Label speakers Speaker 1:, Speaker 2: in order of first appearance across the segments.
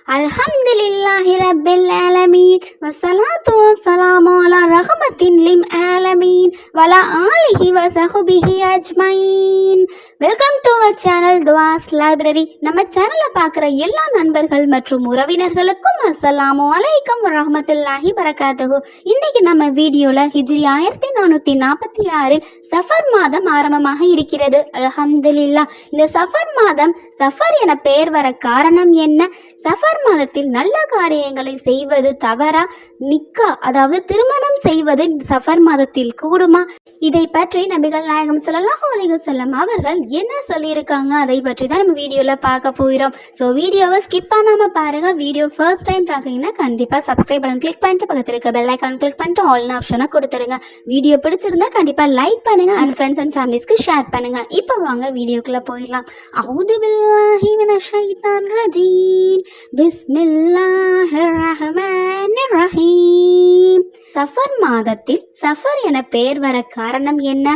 Speaker 1: Alhamdulillahi Rabbil Alameen Wassalatu wassalamu ala rahmatin lil alamin wala alihi wa sahbihi ajmain. Welcome to our channel துவாஸ் library. நம்ம சேனலை பார்க்குற எல்லா நண்பர்கள் மற்றும் உறவினர்களுக்கும் அஸ்ஸலாமு அலைக்கும் வரஹ்மத்துல்லாஹி வரகாத்துஹு. இன்னைக்கு நம்ம வீடியோவில் ஹிஜ்ரி 1446 சஃபர் மாதம் ஆரம்பமாக இருக்கிறது. அல்ஹம்துலில்லாஹ். இந்த சஃபர் மாதம் சஃபர் என பெயர் வர காரணம் என்ன? சஃபர் மாதத்தில் நல்ல காரியங்களை செய்வது தவறா? நிக்கா அதாவது திருமணம் செய்வது சஃபர் மாதத்தில் கூடுமா? இதை பற்றி நபிகள் நாயகம் ஸல்லல்லாஹு அலைஹி வஸல்லம் அவர்கள் என்ன சொல்லியிருக்காங்க, அதை பற்றி தான் நம்ம வீடியோவில் பார்க்க போகிறோம். ஸோ வீடியோவை ஸ்கிப் பண்ணாமல் பாருங்கள். வீடியோ ஃபர்ஸ்ட் டைம் பார்க்குறீங்கன்னா கண்டிப்பாக சப்ஸ்கிரைப் பட்டன் கிளிக் பண்ணிட்டு பக்கத்தில் இருக்க பெல் ஐக்கான் கிளிக் பண்ணிட்டு ஆல் ஆப்ஷனை கொடுத்துருங்க. வீடியோ பிடிச்சிருந்தா கண்டிப்பாக லைக் பண்ணுங்கள் அண்ட் ஃப்ரெண்ட்ஸ் அண்ட் ஃபேமிலிஸ்க்கு ஷேர் பண்ணுங்கள். இப்போ வாங்க வீடியோக்குள்ளே போயிடலாம். அஊது பில்லாஹி மினஷ் ஷைத்தானிர் ரஜீம். பிஸ்மில்லாஹிர் ரஹ்மானிர் ரஹீம். சஃபர் மாதத்தில் சஃபர் என பெயர் வர காரணம் என்ன?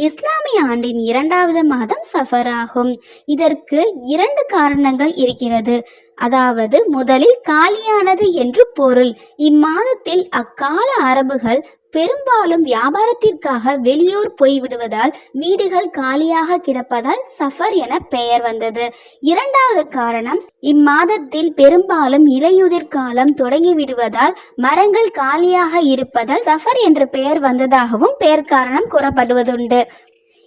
Speaker 1: இஸ்லாமிய ஆண்டின் 2வது மாதம் சஃபர் ஆகும். இதற்கு 2 காரணங்கள் இருக்கிறது. அதாவது முதலில் காலியானது என்று பொருள். இம்மாதத்தில் அக்கால அரபுகள் பெரும்பாலும் வியாபாரத்திற்காக வெளியூர் போய்விடுவதால் வீடுகள் காலியாக கிடப்பதால் சஃபர் என பெயர் வந்தது. 2வது காரணம், இம்மாதத்தில் பெரும்பாலும் இலையுதிர் காலம் தொடங்கிவிடுவதால் மரங்கள் காலியாக இருப்பதால் சஃபர் என்ற பெயர் வந்ததாகவும் பெயர் காரணம் கூறப்படுவதுண்டு.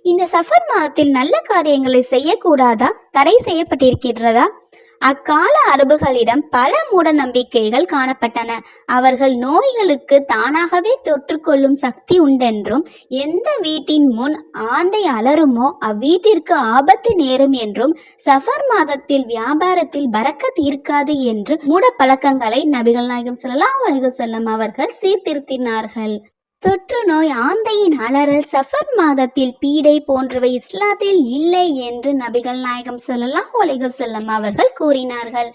Speaker 1: இந்த சஃபர் மாதத்தில் நல்ல காரியங்களை செய்யக்கூடாதா, தடை செய்யப்பட்டிருக்கிறதா? அக்கால அரபுகளிடம் பல மூட நம்பிக்கைகள் காணப்பட்டன. அவர்கள் நோய்களுக்கு தானாகவே தொற்றுக்கொள்ளும் சக்தி உண்டென்றும், எந்த வீட்டின் முன் ஆந்தை அலருமோ அவ்வீட்டிற்கு ஆபத்து நேரும் என்றும், சஃபர் மாதத்தில் வியாபாரத்தில் பரக்கத் இருக்காது என்று மூட பழக்கங்களை நபிகள் நாயகம் ஸல்லல்லாஹு அலைஹி வஸல்லம் அவர்கள் சீர்திருத்தினார்கள். தொற்று நோய், ஆந்தையின் அலறல், சஃபர் மாதத்தில் பீடை போன்றவை இஸ்லாத்தில் இல்லை என்று நபிகள் நாயகம் ஸல்லல்லாஹு அலைஹி வஸல்லம் அவர்கள் கூறினார்கள்.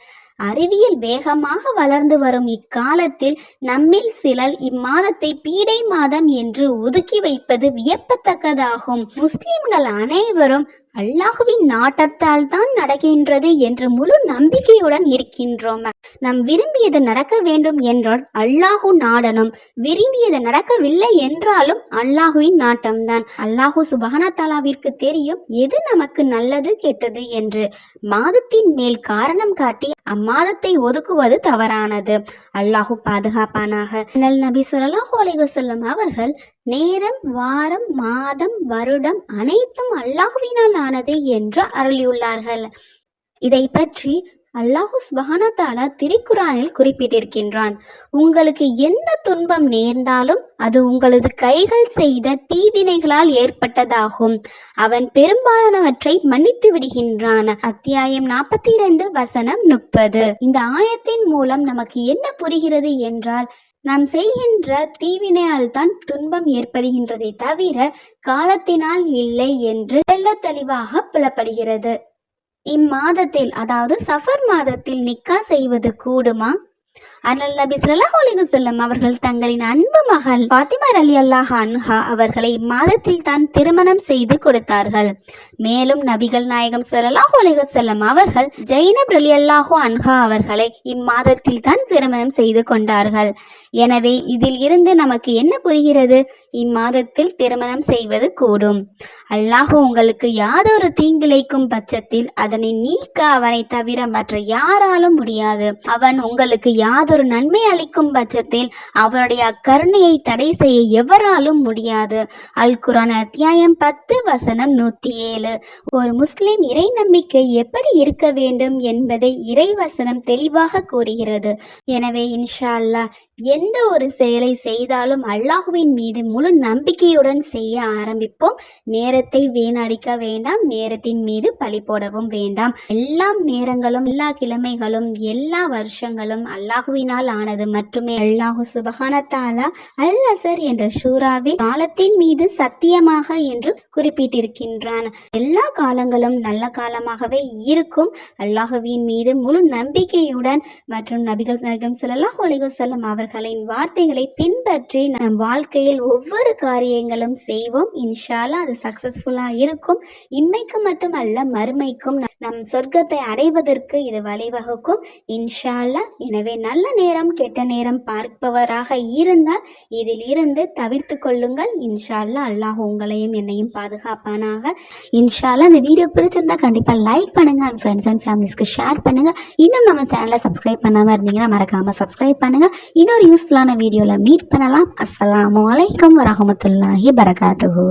Speaker 1: அறிவியல் வேகமாக வளர்ந்து வரும் இக்காலத்தில் நம்மில் சிலர் இம்மாதத்தை பீடை மாதம் என்று ஒதுக்கி வைப்பது வியப்பத்தக்கதாகும். முஸ்லிம்கள் அனைவரும் அல்லாஹுவின் நாட்டத்தால் தான் நடக்கின்றது என்று முழு நம்பிக்கையுடன் இருக்கின்றோம். நாம் விரும்பியது நடக்க வேண்டும் என்றால் அல்லாஹு நாடனும், விரும்பியது நடக்கவில்லை என்றாலும் அல்லாஹுவின் நாட்டம்தான். அல்லாஹு சுப்ஹானஹு வ தஆலாவிற்கு தெரியும் எது நமக்கு நல்லது கெட்டது என்று. மாதத்தின் மேல் காரணம் காட்டி அம்மாதத்தை ஒதுக்குவது தவறானது. அல்லாஹு பாதுகாப்பானாக. நபி ஸல்லல்லாஹு அலைஹி வஸல்லம் அவர்கள் நேரம், வாரம், மாதம், வருடம் அனைத்தும் அல்லாஹுவினால் ஆனது என்று அருளியுள்ளார்கள். இதை பற்றி அல்லாஹு சுப்ஹானஹு வ தஆலா திருக்குர்ஆனில் குறிப்பிட்டிருக்கின்றான். உங்களுக்கு எந்த துன்பம் நேர்ந்தாலும் அது உங்களது கைகள் செய்த தீவினைகளால் ஏற்பட்டதாகும். அவன் பெரும்பாலானவற்றை மன்னித்து விடுகின்றான். அத்தியாயம் 42 வசனம் 30. இந்த ஆயத்தின் மூலம் நமக்கு என்ன புரிகிறது என்றால், நாம் செய்கின்ற தீவினையால் தான் துன்பம் ஏற்படுகின்றதை தவிர காலத்தினால் இல்லை என்று தெள்ளத் தெளிவாக புலப்படுகிறது. இம்மாதத்தில் அதாவது சஃபர் மாதத்தில் நிக்கா செய்வது கூடுமா? அண்ணல் நபி ஸல்லல்லாஹு அலைஹி வஸல்லம் அவர்கள் தங்களின் அன்பு மகள் ஃபாத்திமா ரலியல்லாஹு அன்ஹா அவர்களை இம்மாதத்தில் தான் திருமணம் செய்து கொடுத்தார்கள். மேலும் நபிகள் நாயகம் ஸல்லல்லாஹு அலைஹி வஸல்லம் அவர்கள் ஜைனப் ரலியல்லாஹு அன்ஹா அவர்களை இம்மாதத்தில் தான் திருமணம் செய்து கொண்டார்கள். எனவே இதில் இருந்து நமக்கு என்ன புரிகிறது? இம்மாதத்தில் திருமணம் செய்வது கூடும். அல்லாஹு உங்களுக்கு யாதொரு தீங்கிழைக்கும் பட்சத்தில் அதனை நீக்க அவனை தவிர மற்ற யாராலும் முடியாது. அவன் உங்களுக்கு யாதொரு நன்மை அளிக்கும் பட்சத்தில் அவருடைய கருணையை தடை செய்ய எவராலும் முடியாது. அல் குர்ஆன் அத்தியாயம் 10 வசனம் 107. ஒரு முஸ்லிம் இறை நம்பிக்கை எப்படி இருக்க வேண்டும் என்பதை இறைவசனம் தெளிவாக கூறுகிறது. எனவே இன்ஷா அல்லாஹ் எந்த ஒரு செயலை செய்தாலும் அல்லாஹுவின் மீது முழு நம்பிக்கையுடன் செய்ய ஆரம்பிப்போம். நேரத்தை வீணடிக்க வேண்டாம், நேரத்தின் மீது பழி போடவும் வேண்டாம். எல்லா நேரங்களும், எல்லா கிழமைகளும், எல்லா வருஷங்களும் அல்லாஹுவினால் ஆனது மட்டுமே. அல்லாஹு சுப்ஹானஹு வ தஆலா அல் அஸர் என்ற சூறாவில் காலத்தின் மீது சத்தியமாக என்று குறிப்பிட்டிருக்கின்றான். எல்லா காலங்களும் நல்ல காலமாகவே இருக்கும். அல்லாஹுவின் மீது முழு நம்பிக்கையுடன் மற்றும் நபிகள் நாயகம் ஸல்லல்லாஹு அலைஹி வஸல்லம் அவர்களின் வார்த்தைகளை பின்பற்றி நம் வாழ்க்கையில் ஒவ்வொரு காரியங்களும் செய்வோம். இன்ஷா அல்லாஹ் அது சக்சஸ்ஃபுல்லாக இருக்கும். இம்மைக்கு மட்டுமல்ல மறுமைக்கும் நம் சொர்க்கத்தை அடைவதற்கு இது வழிவகுக்கும் இன்ஷா அல்லாஹ். எனவே நல்ல நேரம் கெட்ட நேரம் பார்ப்பவராக இருந்தால் இதில் இருந்து தவிர்த்து கொள்ளுங்கள். இன்ஷா அல்லாஹ் அல்லாஹ் உங்களையும் என்னையும் பாதுகாப்பானாக. இன்ஷா அல்லாஹ் இந்த வீடியோ பிடிச்சிருந்தா கண்டிப்பாக லைக் பண்ணுங்கள் அண்ட் ஃப்ரெண்ட்ஸ் அண்ட் ஃபேமிலிஸ்க்கு ஷேர் பண்ணுங்கள். இன்னும் நம்ம சேனலை சப்ஸ்கிரைப் பண்ணாமல் இருந்தீங்கன்னா மறக்காமல் சப்ஸ்கிரைப் பண்ணுங்கள். இன்னொரு யூஸ்ஃபுல்லான வீடியோவில் மீட் பண்ணலாம். அஸ்ஸலாமு அலைக்கும் வரஹ்மத்துல்லாஹி பரகாத்துஹு.